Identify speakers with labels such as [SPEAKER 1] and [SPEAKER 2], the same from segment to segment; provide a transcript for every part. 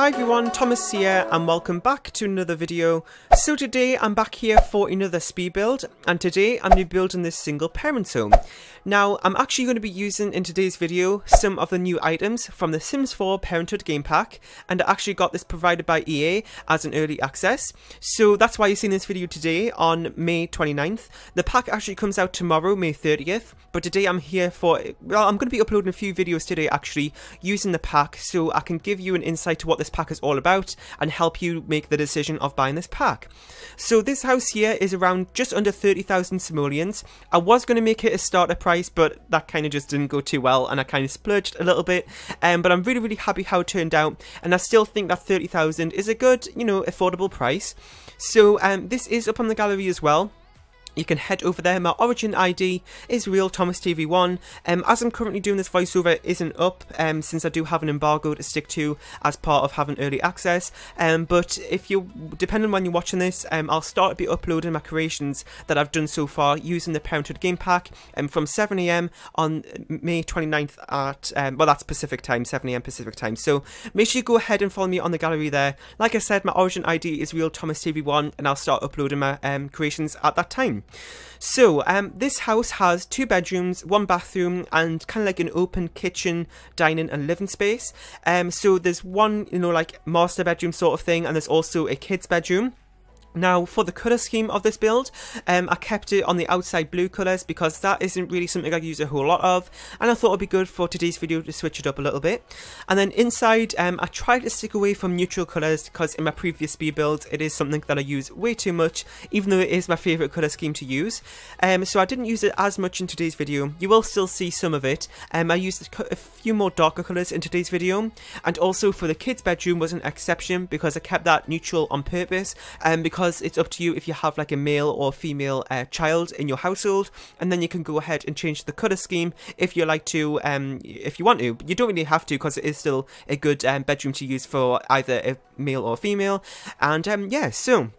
[SPEAKER 1] Hi everyone, Thomas here and welcome back to another video. So today I'm back here for another speed build, and today I'm going to be building this single parent home. Now I'm actually going to be using in today's video some of the new items from the Sims 4 Parenthood game pack, and I actually got this provided by EA as an early access. So that's why you're seeing this video today on May 29th. The pack actually comes out tomorrow, May 30th, but today I'm here for, well, I'm going to be uploading a few videos today actually using the pack so I can give you an insight to what this pack is all about and help you make the decision of buying this pack. So this house here is around just under 30,000 simoleons. I was going to make it a starter price, but that kind of just didn't go too well and I kind of splurged a little bit, but I'm really happy how it turned out, and I still think that 30,000 is a good, you know, affordable price. So this is up on the gallery as well. You can head over there. My origin ID is RealThomasTV1. As I'm currently doing this voiceover, it isn't up since I do have an embargo to stick to as part of having early access. But if you, depending on when you're watching this, I'll start to be uploading my creations that I've done so far using the Parenthood game pack from 7 AM on May 29th at, well, that's Pacific time, 7 AM Pacific time. So make sure you go ahead and follow me on the gallery there. Like I said, my origin ID is RealThomasTV1 and I'll start uploading my creations at that time. So this house has 2 bedrooms, 1 bathroom, and kind of like an open kitchen, dining and living space. So there's one, you know, like master bedroom sort of thing, and there's also a kid's bedroom. Now for the colour scheme of this build, I kept it on the outside blue colours because that isn't really something I use a whole lot of, and I thought it'd be good for today's video to switch it up a little bit. And then inside, I tried to stick away from neutral colours because in my previous speed builds it is something that I use way too much, even though it is my favourite colour scheme to use. So I didn't use it as much in today's video. You will still see some of it. I used a few more darker colours in today's video, and also for the kids' bedroom was an exception because I kept that neutral on purpose, because it's up to you if you have like a male or female child in your household, and then you can go ahead and change the colour scheme if you like to, if you want to. You don't really have to because it is still a good bedroom to use for either a male or female. And yeah, so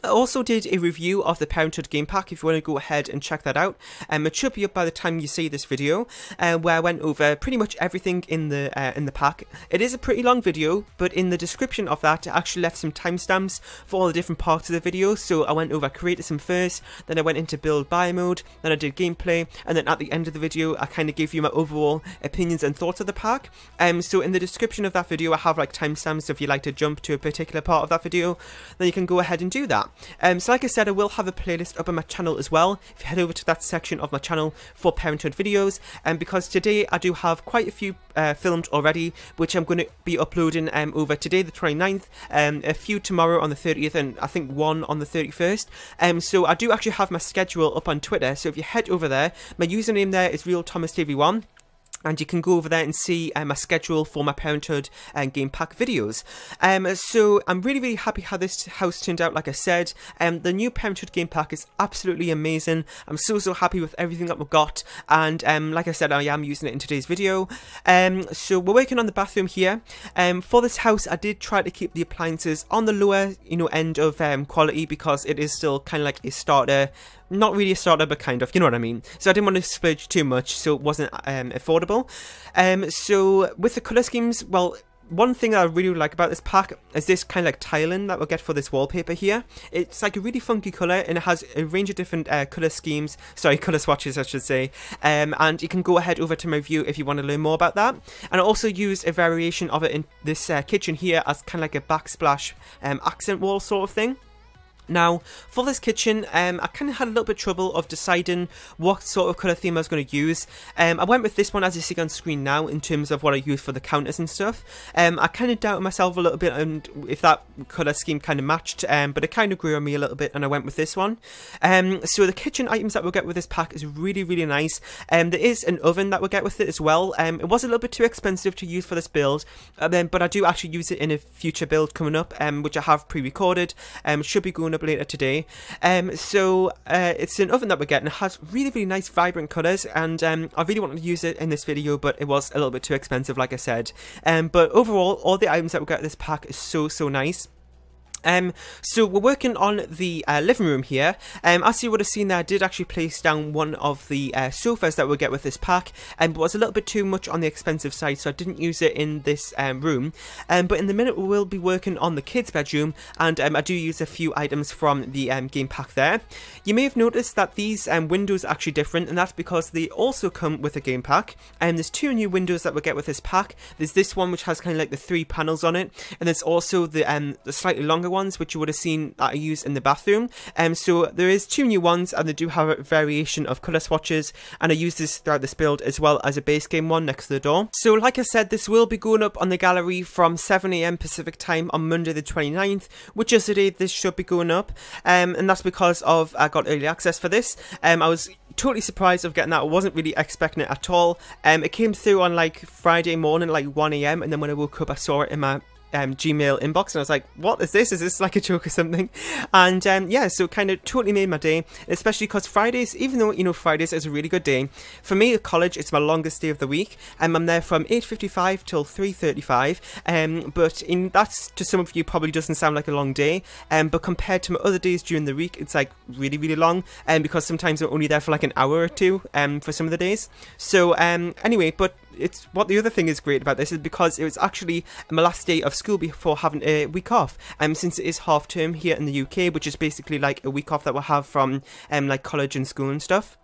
[SPEAKER 1] I also did a review of the Parenthood game pack if you want to go ahead and check that out. It should be up by the time you see this video, where I went over pretty much everything in the pack. It is a pretty long video, but in the description of that I actually left some timestamps for all the different parts of the video. So I went over created some first, then I went into build buy mode, then I did gameplay, and then at the end of the video I kind of gave you my overall opinions and thoughts of the pack. So in the description of that video I have like timestamps, so if you like to jump to a particular part of that video, then you can go ahead and do that. So like I said, I will have a playlist up on my channel as well if you head over to that section of my channel for Parenthood videos, because today I do have quite a few filmed already, which I'm going to be uploading over today the 29th, a few tomorrow on the 30th, and I think one on the 31st. So I do actually have my schedule up on Twitter, so if you head over there, my username there is RealThomasTV1. And you can go over there and see my schedule for my Parenthood and game pack videos. So I'm really happy how this house turned out. Like I said, the new Parenthood game pack is absolutely amazing. I'm so happy with everything that we've got, and like I said, I am using it in today's video. So we're working on the bathroom here. For this house I did try to keep the appliances on the lower, you know, end of quality, because it is still kind of like a starter. Not really a starter, but kind of, you know what I mean. So I didn't want to splurge too much, so it wasn't affordable. So with the colour schemes, well, one thing that I really like about this pack is this kind of like tiling that we'll get for this wallpaper here. It's like a really funky colour, and it has a range of different colour schemes, sorry, colour swatches I should say, and you can go ahead over to my review if you want to learn more about that. And I also used a variation of it in this kitchen here as kind of like a backsplash accent wall sort of thing. Now, for this kitchen, I kind of had a little bit of trouble of deciding what sort of colour theme I was going to use. I went with this one as you see on screen now in terms of what I use for the counters and stuff. I kind of doubted myself a little bit and if that colour scheme kind of matched, but it kind of grew on me a little bit and I went with this one. So the kitchen items that we'll get with this pack is really nice. There is an oven that we'll get with it as well. It was a little bit too expensive to use for this build, but I do actually use it in a future build coming up, which I have pre-recorded. Should be going up later today. So it's an oven that we're getting. It has really nice vibrant colours, and I really wanted to use it in this video, but it was a little bit too expensive, like I said. But overall, all the items that we get in this pack is so nice. So we're working on the living room here. As you would have seen there, I did actually place down one of the sofas that we'll get with this pack, but it was a little bit too much on the expensive side, so I didn't use it in this room. But in the minute we will be working on the kids' bedroom, and I do use a few items from the game pack there. You may have noticed that these windows are actually different, and that's because they also come with a game pack. There's two new windows that we'll get with this pack. There's this one which has kind of like the 3 panels on it, and there's also the slightly longer ones which you would have seen that I used in the bathroom. So there is 2 new ones, and they do have a variation of colour swatches, and I use this throughout this build as well as a base game one next to the door. So like I said, this will be going up on the gallery from 7 AM Pacific time on Monday the 29th, which is the day this should be going up, and that's because of I got early access for this. I was totally surprised of getting that. I wasn't really expecting it at all. It came through on like Friday morning, like 1 AM, and then when I woke up I saw it in my Gmail inbox, and I was like, what is this? Is this like a joke or something? And yeah, so it kind of totally made my day, especially because Fridays, even though, you know, Fridays is a really good day, for me at college, it's my longest day of the week. I'm there from 8:55 till 3:35, but that's, to some of you, probably doesn't sound like a long day, but compared to my other days during the week, it's like really, really long, because sometimes I'm only there for like an hour or two, for some of the days. So anyway, but it's what the other thing is great about this is because it was actually my last day of school before having a week off, since it is half term here in the UK, which is basically like a week off that we'll have from like college and school and stuff.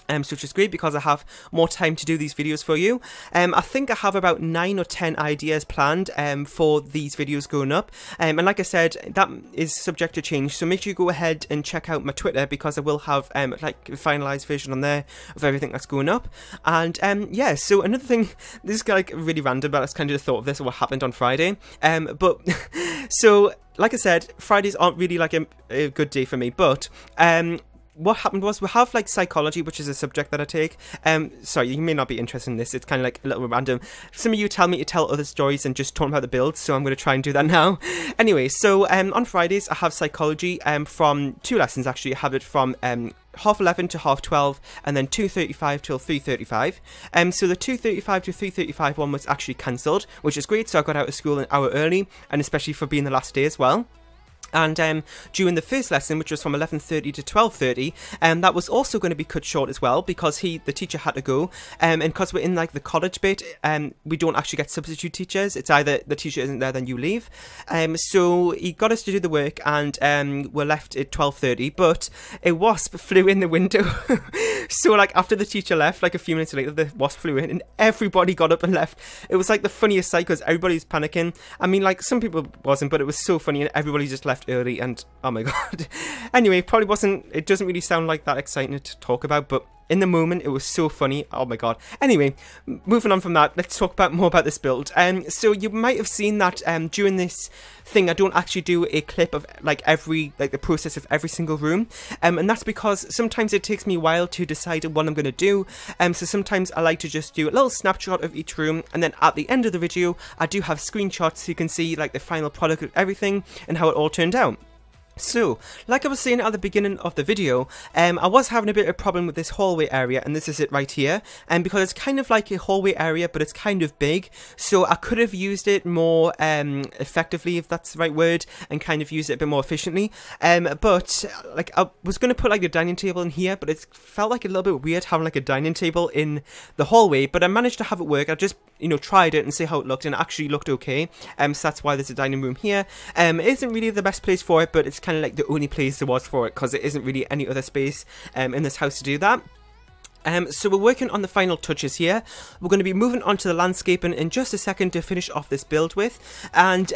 [SPEAKER 1] So which is great because I have more time to do these videos for you. I think I have about 9 or 10 ideas planned for these videos going up. And like I said, that is subject to change. So make sure you go ahead and check out my Twitter, because I will have like a finalised version on there of everything that's going up. And yeah, so another thing, this is like really random, but I kind of thought of this or what happened on Friday. But so like I said, Fridays aren't really like a good day for me, but what happened was we have like psychology, which is a subject that I take. Sorry, you may not be interested in this. It's kind of like a little random. Some of you tell me to tell other stories and just talk about the build, so I'm going to try and do that now. Anyway, so on Fridays I have psychology from 2 lessons actually. I have it from 11:30 to 12:30, and then 2:35 till 3:35. So the 2:35 to 3:35 one was actually cancelled, which is great. So I got out of school an hour early, and especially for being the last day as well. And during the first lesson, which was from 11:30 to 12:30, that was also going to be cut short as well, because the teacher had to go, and because we're in like the college bit, we don't actually get substitute teachers. It's either the teacher isn't there, then you leave. So he got us to do the work, and we're left at 12:30, but a wasp flew in the window. So like after the teacher left, like a few minutes later, the wasp flew in, and everybody got up and left. It was like the funniest sight, because everybody's panicking. I mean, like some people wasn't, but it was so funny, and everybody just left early, and oh my god. Anyway, it doesn't really sound like that exciting to talk about, but in the moment it was so funny. Oh my god. Anyway, moving on from that, let's talk more about this build. So you might have seen that during this thing I don't actually do a clip of like the process of every single room, and that's because sometimes it takes me a while to decide what I'm going to do. So sometimes I like to just do a little snapshot of each room, and then at the end of the video I do have screenshots so you can see like the final product of everything and how it all turned out. So, like I was saying at the beginning of the video, I was having a bit of a problem with this hallway area, and this is it right here, because it's kind of like a hallway area, but it's kind of big, so I could have used it more effectively, if that's the right word, and kind of used it a bit more efficiently, but like I was going to put like a dining table in here, but it felt like a little bit weird having like a dining table in the hallway, but I managed to have it work. I just, you know, tried it and see how it looked, and it actually looked okay, so that's why there's a dining room here. It isn't really the best place for it, but it's kind of like the only place there was for it, because there isn't really any other space in this house to do that. So we're working on the final touches here. We're going to be moving on to the landscaping in just a second to finish off this build with. And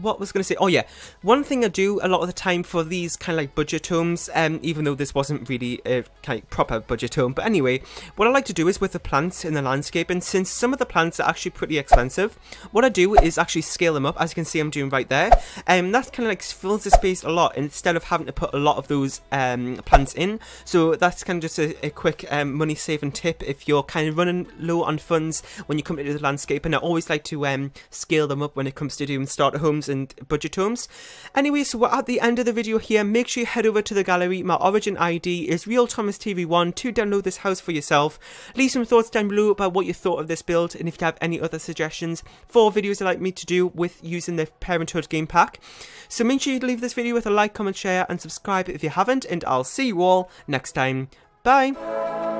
[SPEAKER 1] what was going to say, oh yeah, one thing I do a lot of the time for these kind of like budget homes, even though this wasn't really a kind of proper budget home, but anyway, what I like to do is with the plants in the landscaping, since some of the plants are actually pretty expensive, what I do is actually scale them up, as you can see I'm doing right there. That kind of like fills the space a lot instead of having to put a lot of those plants in. So that's kind of just a quick money saving tip if you're kind of running low on funds when you come to the landscape, and I always like to scale them up when it comes to doing starter homes and budget homes. Anyway, so we're at the end of the video here. Make sure you head over to the gallery. My origin ID is RealThomasTV1 to download this house for yourself. Leave some thoughts down below about what you thought of this build, and if you have any other suggestions for videos you'd like me to do with using the Parenthood game pack. So make sure you leave this video with a like, comment, share and subscribe if you haven't, and I'll see you all next time. Bye!